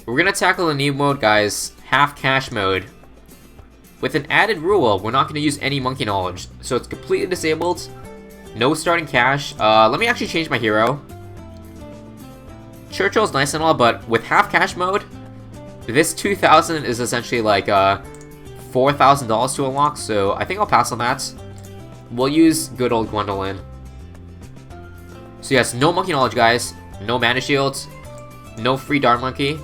We're gonna tackle the new mode, guys, half cash mode. With an added rule, we're not gonna use any monkey knowledge, so it's completely disabled. No starting cash. Let me actually change my hero. Churchill's nice and all, but with half cash mode, this 2,000 is essentially like $4,000 to unlock, so I think I'll pass on that. We'll use good old Gwendolyn. So yes, no monkey knowledge, guys. No mana shields. No free dart monkey.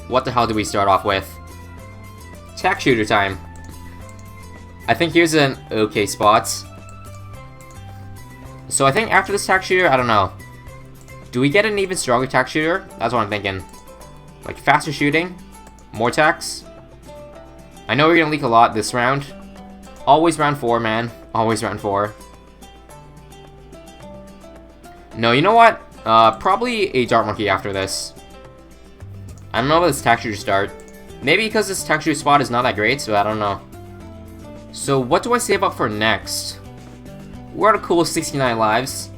What the hell do we start off with? Tack shooter time. I think here's an okay spot. So I think after this tack shooter, I don't know. Do we get an even stronger tack shooter? That's what I'm thinking. Like faster shooting? More tacks? I know we're gonna leak a lot this round. Always round 4, man. Always round 4. No, you know what? Probably a dart monkey after this. I don't know about this tack shooter start. Maybe because this tack shooter spot is not that great, so I don't know. So what do I save up for next? We're at a cool 69 lives.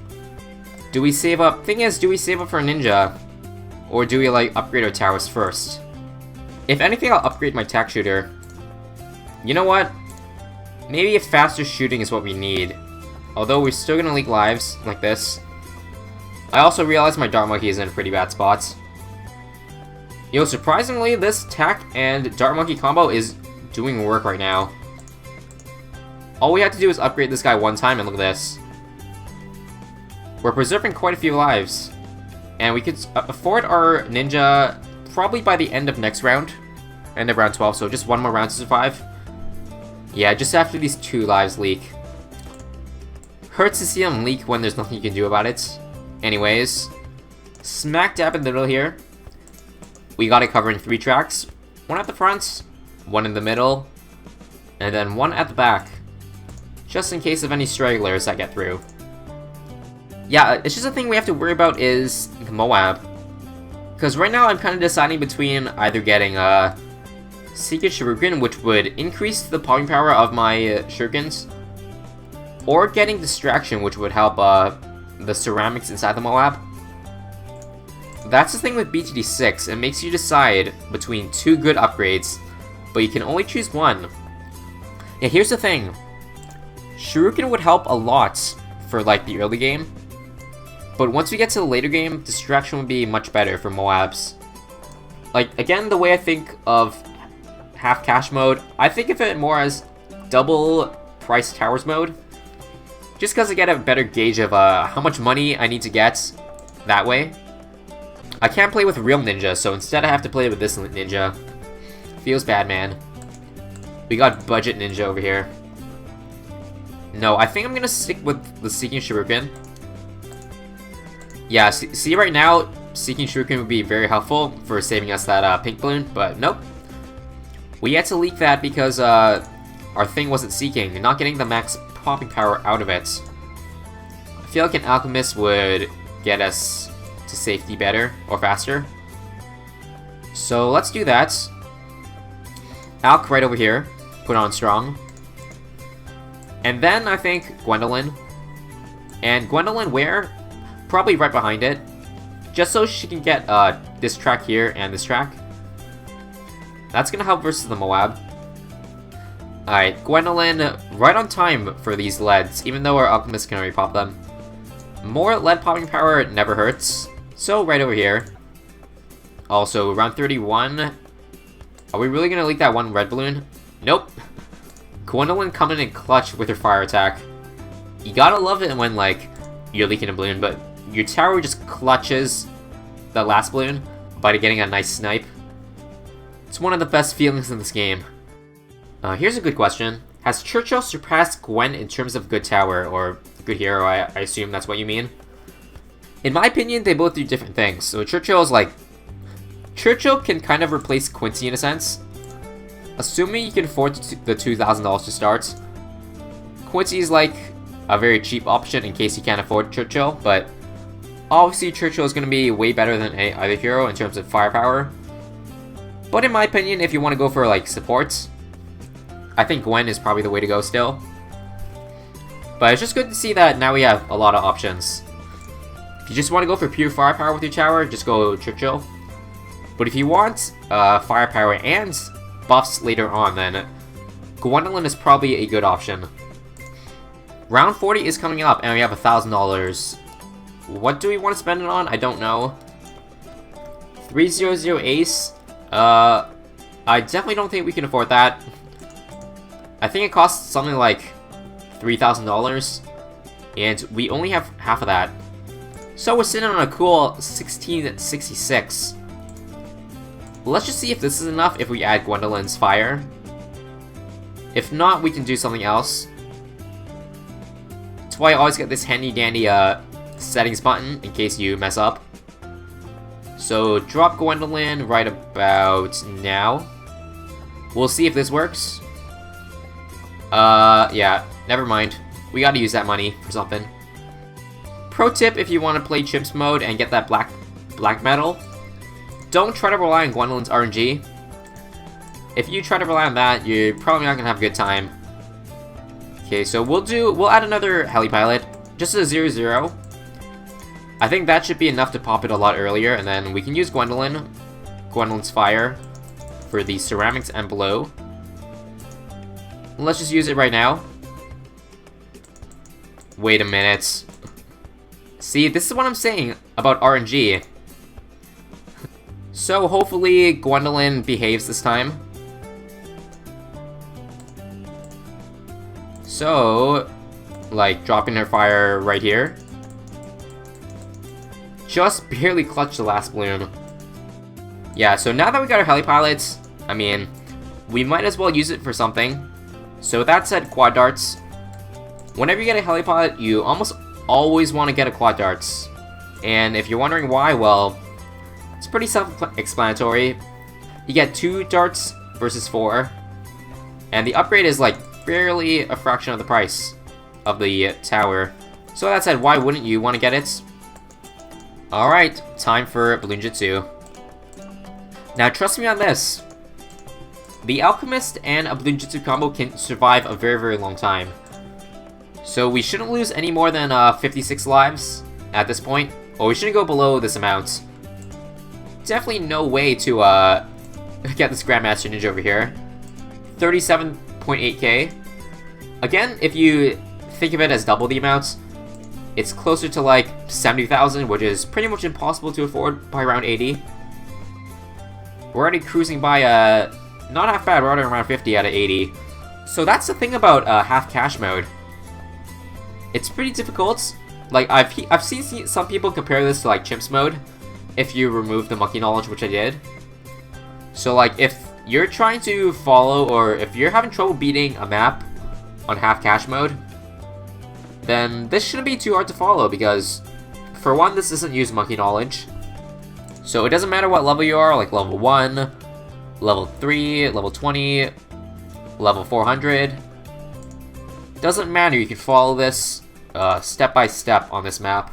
Do we save up? Thing is, do we save up for a ninja? Or do we like upgrade our towers first? If anything, I'll upgrade my tack shooter. You know what? Maybe if faster shooting is what we need. Although we're still gonna leak lives like this. I also realized my dart monkey is in a pretty bad spot. You know, surprisingly, this tack and dart monkey combo is doing work right now. All we have to do is upgrade this guy one time, and look at this. We're preserving quite a few lives. And we could afford our ninja probably by the end of next round. End of round 12, so just one more round to survive. Yeah, just after these 2 lives leak. Hurts to see them leak when there's nothing you can do about it. Anyways, smack dab in the middle here. We got it covering 3 tracks. 1 at the front, 1 in the middle, and then 1 at the back. Just in case of any stragglers that get through. Yeah, it's just a thing we have to worry about is the MOAB. Because right now I'm kind of deciding between either getting Secret Shuriken, which would increase the popping power of my shurikens, or getting Distraction, which would help the ceramics inside the MOAB. That's the thing with BTD6, it makes you decide between 2 good upgrades, but you can only choose one. Yeah, here's the thing. Shuriken would help a lot for like the early game, but once we get to the later game, Distraction would be much better for MOABs. Like, again, the way I think of half cash mode, I think of it more as double price towers mode. Just because I get a better gauge of how much money I need to get that way. I can't play with real ninja, so instead I have to play with this ninja. Feels bad, man. We got budget ninja over here. No, I think I'm gonna stick with the Seeking Shuriken. Yeah, see right now, Seeking Shuriken would be very helpful for saving us that pink balloon, but nope. We had to leak that because our thing wasn't Seeking, not getting the max popping power out of it. I feel like an Alchemist would get us to safety better, or faster. So let's do that. Alch right over here, put on strong. And then I think Gwendolyn. And Gwendolyn where? Probably right behind it. Just so she can get this track here and this track. That's gonna help versus the MOAB. Alright, Gwendolyn right on time for these leads, even though our Alchemist can already pop them. More lead popping power never hurts. So right over here. Also, round 31. Are we really gonna leak that one red balloon? Nope. Gwendolyn coming in clutch with her fire attack. You gotta love it when, like, you're leaking a balloon, but your tower just clutches that last balloon by getting a nice snipe. It's one of the best feelings in this game. Here's a good question. Has Churchill surpassed Gwen in terms of good tower, or good hero, I assume that's what you mean? In my opinion, they both do different things. So Churchill's like... Churchill can kind of replace Quincy in a sense. Assuming you can afford the $2,000 to start. Quincy's like a very cheap option in case you can't afford Churchill, but obviously Churchill is going to be way better than any other hero in terms of firepower. But in my opinion, if you want to go for like supports, I think Gwen is probably the way to go still. But it's just good to see that now we have a lot of options. If you just want to go for pure firepower with your tower, just go Churchill. But if you want firepower and buffs later on, then Gwendolyn is probably a good option. Round 40 is coming up, and we have $1,000. What do we want to spend it on? I don't know. 300 Ace. I definitely don't think we can afford that. I think it costs something like $3,000, and we only have half of that. So we're sitting on a cool 1666. Let's just see if this is enough if we add Gwendolyn's fire. If not, we can do something else. That's why I always get this handy-dandy settings button in case you mess up. So drop Gwendolyn right about now. We'll see if this works. Yeah, never mind. We gotta use that money for something. Pro tip if you want to play Chimps mode and get that black medal, don't try to rely on Gwendolyn's RNG. If you try to rely on that, you're probably not gonna have a good time. Okay, so we'll add another heli pilot, just a 0-0. I think that should be enough to pop it a lot earlier, and then we can use Gwendolyn's fire for the ceramics and below. Let's just use it right now. Wait a minute. See, this is what I'm saying about RNG. So hopefully Gwendolyn behaves this time. So, like, dropping her fire right here. Just barely clutched the last balloon. Yeah, so now that we got our heli pilots, I mean, we might as well use it for something. So with that said, quad darts. Whenever you get a heli pilot, you almost always want to get a quad darts. And if you're wondering why, well, it's pretty self-explanatory. You get 2 darts versus 4. And the upgrade is like barely a fraction of the price of the tower. So that said, why wouldn't you want to get it? Alright, time for Bloon Jitsu. Now trust me on this. The Alchemist and a Bloon Jitsu combo can survive a very long time. So we shouldn't lose any more than 56 lives at this point. Or we shouldn't go below this amount. Definitely no way to get this Grandmaster Ninja over here. 37.8k. Again, if you think of it as double the amount, it's closer to like 70,000, which is pretty much impossible to afford by around 80. We're already cruising by not half bad, we're already around 50 out of 80. So that's the thing about half cash mode. It's pretty difficult. Like I've seen some people compare this to like Chimps mode, if you remove the monkey knowledge, which I did. So like if you're trying to follow, or if you're having trouble beating a map on half cash mode, then this shouldn't be too hard to follow, because for one, this doesn't use monkey knowledge. So it doesn't matter what level you are, like level 1, level 3, level 20, level 400. Doesn't matter, you can follow this step by step on this map.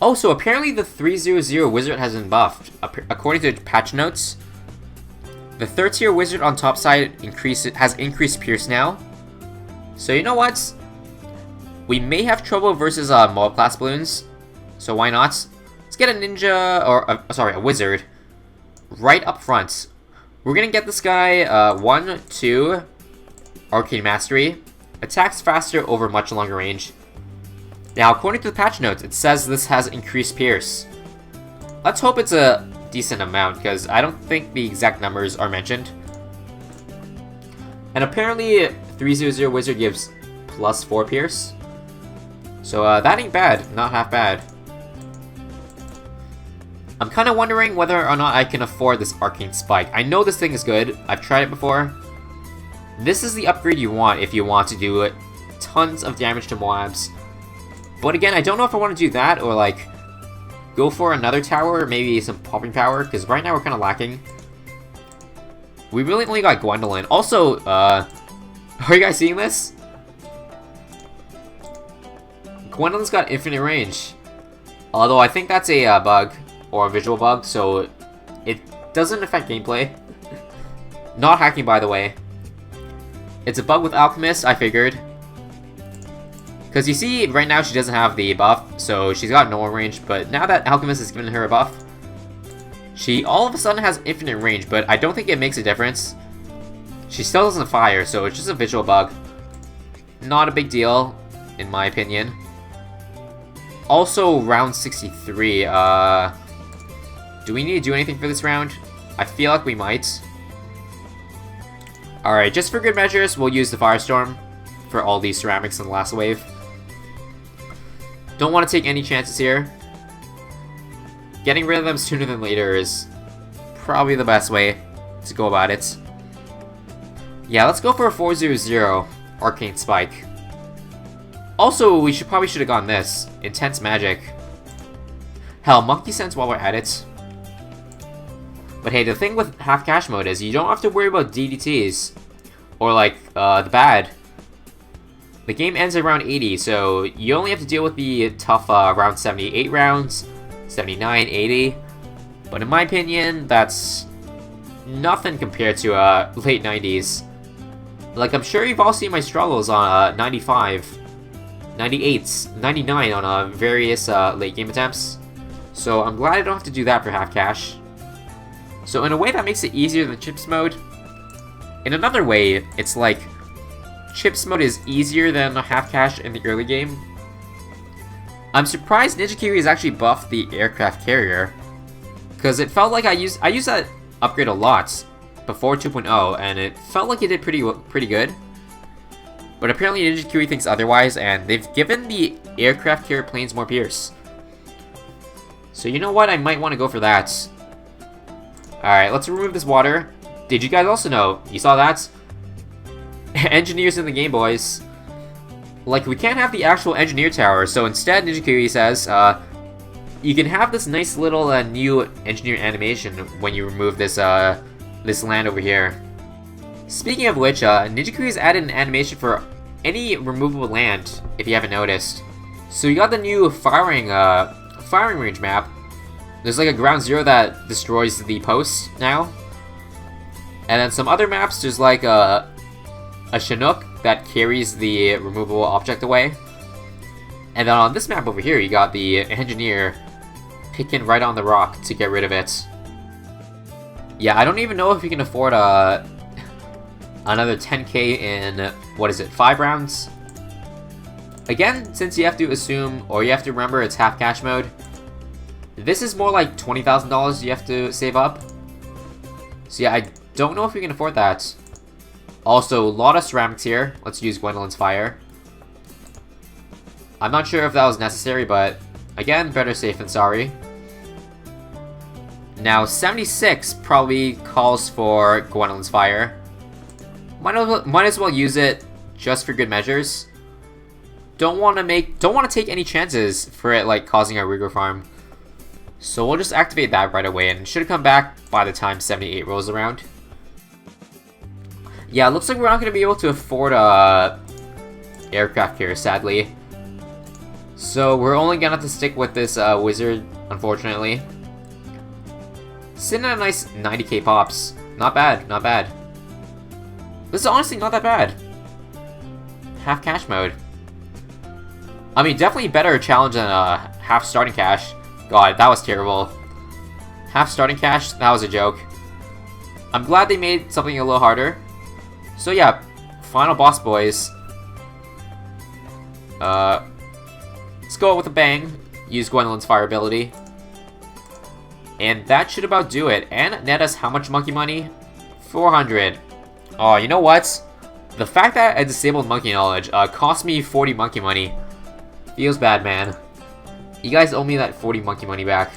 Oh, so apparently the 300 wizard has been buffed. According to patch notes, the 3rd tier wizard on top side has increased Pierce now. So you know what? We may have trouble versus MOAB class balloons. So why not? Let's get a ninja, or sorry, a wizard, right up front. We're gonna get this guy 1, 2, Arcane Mastery. Attacks faster over much longer range. Now, according to the patch notes, it says this has increased Pierce. Let's hope it's a decent amount, because I don't think the exact numbers are mentioned. And apparently, 300 Wizard gives plus 4 Pierce. So that ain't bad, not half bad. I'm kind of wondering whether or not I can afford this Arcane Spike. I know this thing is good, I've tried it before. This is the upgrade you want if you want to do tons of damage to MOABs. But again, I don't know if I want to do that, or like, go for another tower, maybe some popping power, because right now we're kind of lacking. We really only got Gwendolyn. Also, are you guys seeing this? Gwendolyn's got infinite range. Although I think that's a bug, or a visual bug, so it doesn't affect gameplay. Not hacking, by the way. It's a bug with Alchemist, I figured. Because you see, right now she doesn't have the buff, so she's got normal range, but now that Alchemist has given her a buff, She all of a sudden has infinite range, but I don't think it makes a difference. She still doesn't fire, so it's just a visual bug. Not a big deal, in my opinion. Also, round 63, do we need to do anything for this round? I feel like we might. Alright, just for good measures, we'll use the Firestorm for all these ceramics in the last wave. Don't want to take any chances here. Getting rid of them sooner than later is probably the best way to go about it. Yeah, let's go for a 400 Arcane Spike. Also, we probably should have gone this. Intense Magic. Hell, Monkey Sense while we're at it. But hey, the thing with half cash mode is you don't have to worry about DDTs. Or like, the bad. The game ends at round 80, so you only have to deal with the tough round 78 rounds, 79, 80. But in my opinion, that's nothing compared to late 90s. Like, I'm sure you've all seen my struggles on 95, 98, 99 on various late game attempts. So I'm glad I don't have to do that for half cash. So in a way that makes it easier than CHIMPS mode. In another way, it's like CHIMPS mode is easier than half cash in the early game. I'm surprised Ninja Kiwi has actually buffed the aircraft carrier, because it felt like I used that upgrade a lot before 2.0, and it felt like it did pretty good. But apparently Ninja Kiwi thinks otherwise, and they've given the aircraft carrier planes more pierce. So you know what? I might want to go for that. Alright, let's remove this water. Did you guys also know? You saw that? Engineers in the game, boys. Like, we can't have the actual engineer tower, so instead Ninja Kiwi says, you can have this nice little new engineer animation when you remove this this land over here. Speaking of which, Ninja Kiwi's added an animation for any removable land, if you haven't noticed. So you got the new firing range map. There's like a ground zero that destroys the posts now. And then some other maps, there's like a Chinook that carries the removable object away. And then on this map over here, you got the engineer picking right on the rock to get rid of it. Yeah, I don't even know if we can afford another 10k in, what is it, 5 rounds? Again, since you have to assume, or you have to remember it's half cash mode, this is more like $20,000 you have to save up. So yeah, I don't know if we can afford that. Also, a lot of ceramics here. Let's use Gwendolyn's Fire. I'm not sure if that was necessary, but again, better safe than sorry. Now, 76 probably calls for Gwendolyn's Fire. Might as well use it just for good measures. Don't want to take any chances for it like causing a Rigor farm. So we'll just activate that right away, and it should come back by the time 78 rolls around. Yeah, it looks like we're not going to be able to afford a aircraft carrier, sadly. So we're only going to have to stick with this wizard, unfortunately. Sitting at a nice 90k pops. Not bad, not bad. This is honestly not that bad. Half cash mode. I mean, definitely better challenge than half starting cash. God, that was terrible. Half starting cash, that was a joke. I'm glad they made something a little harder. So yeah, final boss, boys. Let's go out with a bang. Use Gwendolyn's Fire ability. And that should about do it. And net us how much monkey money? 400. Oh, you know what? The fact that I disabled monkey knowledge cost me 40 monkey money. Feels bad, man. You guys owe me that 40 monkey money back.